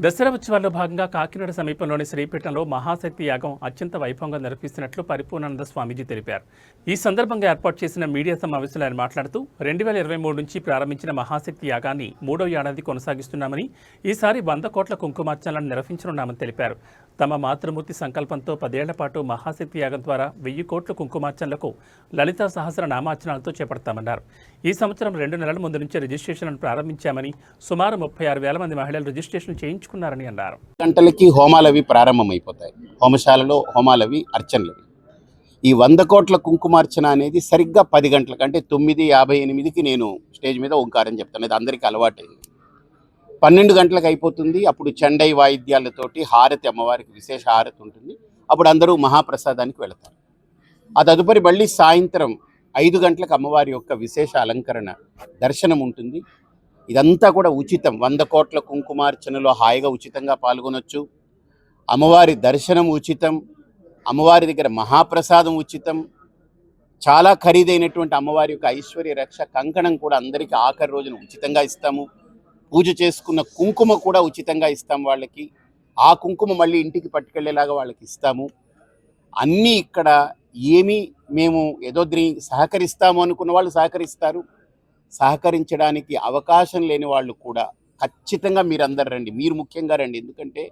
దసరా ఉత్సవాల్లో భాగంగా కాకినాడ సమీపంలోని శ్రీపీఠంలో మహాశక్తి యాగం అత్యంత వైభవంగా నిర్వహిస్తున్నట్లు పరిపూర్ణానంద స్వామీజీ తెలిపారు. ఈ సందర్భంగా ఏర్పాటు చేసిన మీడియా సమావేశంలో ఆయన మాట్లాడుతూ 2023 నుంచి ప్రారంభించిన మహాశక్తి యాగాన్ని 3వ ఏడాది కొనసాగిస్తున్నామని, ఈసారి 100 కోట్ల కుంకుమార్చనలను నిర్వహించనున్నామని తెలిపారు. తమ మాతృమూర్తి సంకల్పంతో 10 ఏళ్ల పాటు మహాశక్తి యాగం ద్వారా 1000 కోట్ల కుంకుమార్చనలకు లలితా సహస్ర నామార్చనలతో చేపడతామన్నారు. ఈ సంవత్సరం 2 నెలల ముందు నుంచి రిజిస్ట్రేషన్లను ప్రారంభించామని, సుమారు 36,000 మంది మహిళలు రిజిస్ట్రేషన్ చేయించుకున్నారని అన్నారు. గంటలకి హోమాలవి ప్రారంభమైపోతాయి. హోమశాలలో హోమాలవి, అర్చనలవి. ఈ 100 కోట్ల కుంకుమార్చన అనేది సరిగ్గా 10 గంటలకు, అంటే 9:58కి నేను స్టేజ్ మీద ఓంకారం చెప్తాను. ఇది అందరికీ అలవాటైంది. 12 గంటలకు అయిపోతుంది. అప్పుడు చండై వాయిద్యాలతోటి హారతి, అమ్మవారికి విశేష హారతి ఉంటుంది. అప్పుడు అందరూ మహాప్రసాదానికి వెళతారు. ఆ తదుపరి మళ్ళీ సాయంత్రం 5 గంటలకు అమ్మవారి యొక్క విశేష అలంకరణ దర్శనం ఉంటుంది. ఇదంతా కూడా ఉచితం. 100 కోట్ల కుంకుమార్చనలో హాయిగా ఉచితంగా పాల్గొనొచ్చు. అమ్మవారి దర్శనం ఉచితం. అమ్మవారి దగ్గర మహాప్రసాదం ఉచితం. చాలా ఖరీదైనటువంటి అమ్మవారి యొక్క ఐశ్వర్య రక్ష కంకణం కూడా అందరికీ ఆఖరి రోజున ఉచితంగా ఇస్తాము. పూజ చేసుకున్న కుంకుమ కూడా ఉచితంగా ఇస్తాం వాళ్ళకి. ఆ కుంకుమ మళ్ళీ ఇంటికి పట్టుకెళ్లేలాగా వాళ్ళకి ఇస్తాము. అన్నీ ఇక్కడ ఏమీ మేము ఏదో సహకరిస్తాము అనుకున్న వాళ్ళు సహకరిస్తారు. సహకరించడానికి అవకాశం లేని వాళ్ళు కూడా ఖచ్చితంగా మీరందరూ రండి. మీరు ముఖ్యంగా రండి. ఎందుకంటే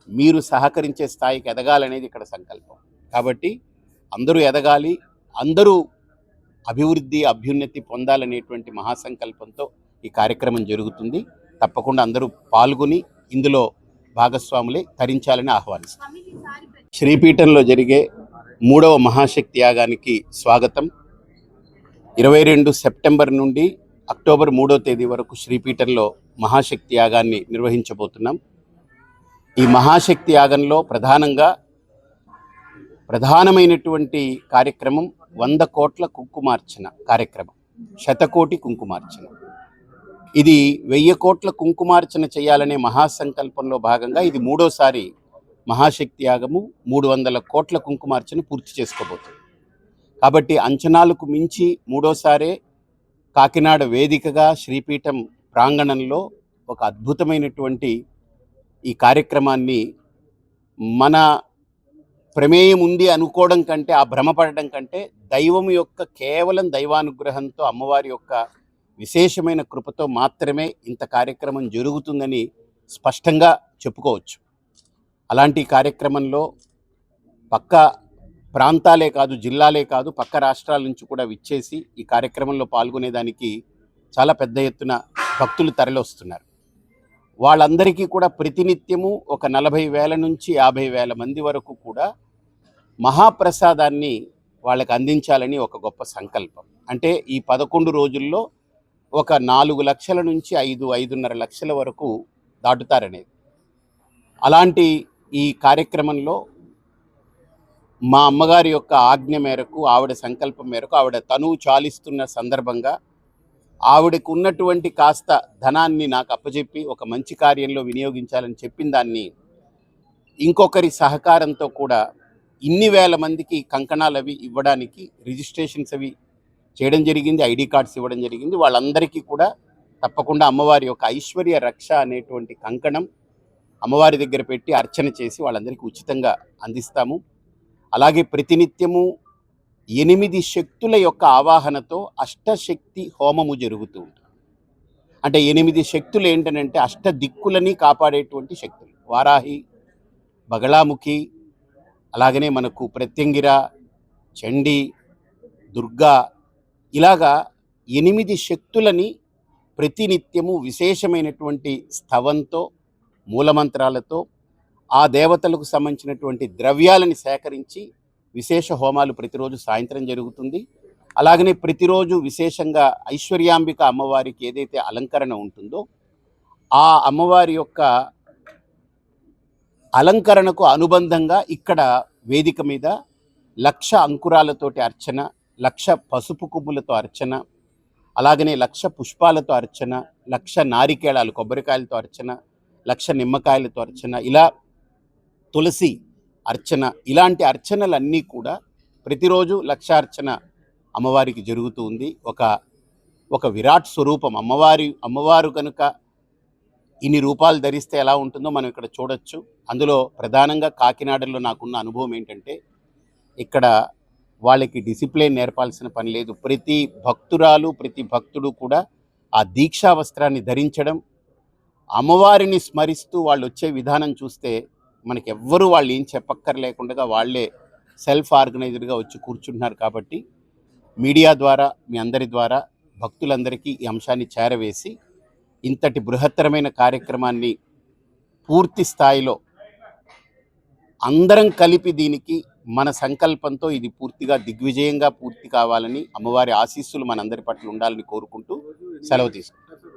మీరు సహకరించే స్థాయికి ఎదగాలనేది ఇక్కడ సంకల్పం. కాబట్టి అందరూ ఎదగాలి, అందరూ అభివృద్ధి, అభ్యున్నతి పొందాలనేటువంటి మహాసంకల్పంతో ఈ కార్యక్రమం జరుగుతుంది. తప్పకుండా అందరూ పాల్గొని ఇందులో భాగస్వాములే తరించాలని ఆహ్వానిస్తాం. శ్రీపీఠంలో జరిగే 3వ మహాశక్తి యాగానికి స్వాగతం. 22 సెప్టెంబర్ నుండి అక్టోబర్ 3వ తేదీ వరకు శ్రీపీఠంలో మహాశక్తి యాగాన్ని నిర్వహించబోతున్నాం. ఈ మహాశక్తి యాగంలో ప్రధానమైనటువంటి కార్యక్రమం 100 కోట్ల కుంకుమార్చన కార్యక్రమం, 100 కోటి కుంకుమార్చన. ఇది 1000 కోట్ల కుంకుమార్చన చేయాలనే మహాసంకల్పంలో భాగంగా ఇది 3వసారి మహాశక్తి యాగము. 300 కోట్ల కుంకుమార్చన పూర్తి చేసుకోబోతుంది. కాబట్టి అంచనాలకు మించి 3వసారే కాకినాడ వేదికగా శ్రీపీఠం ప్రాంగణంలో ఒక అద్భుతమైనటువంటి ఈ కార్యక్రమాన్ని మన ప్రమేయం ఉంది అనుకోవడం కంటే, ఆ భ్రమపడడం కంటే, దైవం యొక్క కేవలం దైవానుగ్రహంతో, అమ్మవారి యొక్క విశేషమైన కృపతో మాత్రమే ఇంత కార్యక్రమం జరుగుతుందని స్పష్టంగా చెప్పుకోవచ్చు. అలాంటి కార్యక్రమంలో పక్క ప్రాంతాలే కాదు, జిల్లాలే కాదు, పక్క రాష్ట్రాల నుంచి కూడా విచ్చేసి ఈ కార్యక్రమంలో పాల్గొనేదానికి చాలా పెద్ద ఎత్తున భక్తులు తరలివస్తున్నారు. వాళ్ళందరికీ కూడా ప్రతినిత్యము ఒక 40,000 నుంచి 50,000 మంది వరకు కూడా మహాప్రసాదాన్ని వాళ్ళకి అందించాలని ఒక గొప్ప సంకల్పం. అంటే ఈ 11 రోజుల్లో ఒక 4 లక్షల నుంచి 5-5.5 లక్షల వరకు దాటుతారనేది. అలాంటి ఈ కార్యక్రమంలో మా అమ్మగారి యొక్క ఆజ్ఞ మేరకు, ఆవిడ సంకల్పం మేరకు, ఆవిడ తనువు చాలిస్తున్న సందర్భంగా ఆవిడకు ఉన్నటువంటి కాస్త ధనాన్ని నాకు అప్పచెప్పి ఒక మంచి కార్యంలో వినియోగించాలని చెప్పిన దాన్ని ఇంకొకరి సహకారంతో కూడా ఇన్ని వేల మందికి కంకణాలు అవి ఇవ్వడానికి రిజిస్ట్రేషన్స్ అవి చేయడం జరిగింది. ఐడి కార్డ్స్ ఇవ్వడం జరిగింది. వాళ్ళందరికీ కూడా తప్పకుండా అమ్మవారి యొక్క ఐశ్వర్య రక్ష అనేటువంటి కంకణం అమ్మవారి దగ్గర పెట్టి అర్చన చేసి వాళ్ళందరికీ ఉచితంగా అందిస్తాము. అలాగే ప్రతినిత్యము 8 శక్తుల యొక్క ఆవాహనతో అష్టశక్తి హోమము జరుగుతూ ఉంటుంది. అంటే 8 శక్తులు ఏంటనంటే అష్ట దిక్కులని కాపాడేటువంటి శక్తులు. వారాహి, బగళాముఖి, అలాగనే మనకు ప్రత్యంగిర, చండి, దుర్గా, ఇలాగా 8 శక్తులని ప్రతినిత్యము విశేషమైనటువంటి స్థవంతో, మూలమంత్రాలతో, ఆ దేవతలకు సంబంధించినటువంటి ద్రవ్యాలని సేకరించి విశేష హోమాలు ప్రతిరోజు సాయంత్రం జరుగుతుంది. అలాగనే ప్రతిరోజు విశేషంగా ఐశ్వర్యాంబిక అమ్మవారికి ఏదైతే అలంకరణ ఉంటుందో ఆ అమ్మవారి యొక్క అలంకరణకు అనుబంధంగా ఇక్కడ వేదిక మీద 1,00,000 అంకురాలతోటి అర్చన, 1,00,000 పసుపు కొమ్ములతో అర్చన, అలాగనే 1,00,000 పుష్పాలతో అర్చన, 1,00,000 నారికేళాలు, కొబ్బరికాయలతో అర్చన, 1,00,000 నిమ్మకాయలతో అర్చన, ఇలా తులసి అర్చన, ఇలాంటి అర్చనలన్నీ కూడా ప్రతిరోజు 1,00,000 అర్చన అమ్మవారికి జరుగుతూ ఉంది. ఒక విరాట్ స్వరూపం అమ్మవారు కనుక ఇన్ని రూపాలు ధరిస్తే ఎలా ఉంటుందో మనం ఇక్కడ చూడొచ్చు. అందులో ప్రధానంగా కాకినాడలో నాకున్న అనుభవం ఏంటంటే ఇక్కడ వాళ్ళకి డిసిప్లిన్ నేర్పాల్సిన పని లేదు. ప్రతి భక్తురాలు ప్రతి భక్తుడు కూడా ఆ దీక్షా వస్త్రాన్ని ధరించడం, అమ్మవారిని స్మరిస్తూ వాళ్ళు వచ్చే విధానం చూస్తే మనకి ఎవ్వరూ వాళ్ళు ఏం చెప్పక్కర్లేకుండా వాళ్ళే సెల్ఫ్ ఆర్గనైజ్డ్గా వచ్చి కూర్చుంటున్నారు. కాబట్టి మీడియా ద్వారా మీ అందరి ద్వారా భక్తులందరికీ ఈ అంశాన్ని చేరవేసి ఇంతటి బృహత్తరమైన కార్యక్రమాన్ని పూర్తి స్థాయిలో అందరం కలిపి దీనికి మన సంకల్పంతో ఇది పూర్తిగా దిగ్విజయంగా పూర్తి కావాలని అమ్మవారి ఆశీస్సులు మనందరి పట్ల ఉండాలని కోరుకుంటూ సెలవు తీసుకుంటాం.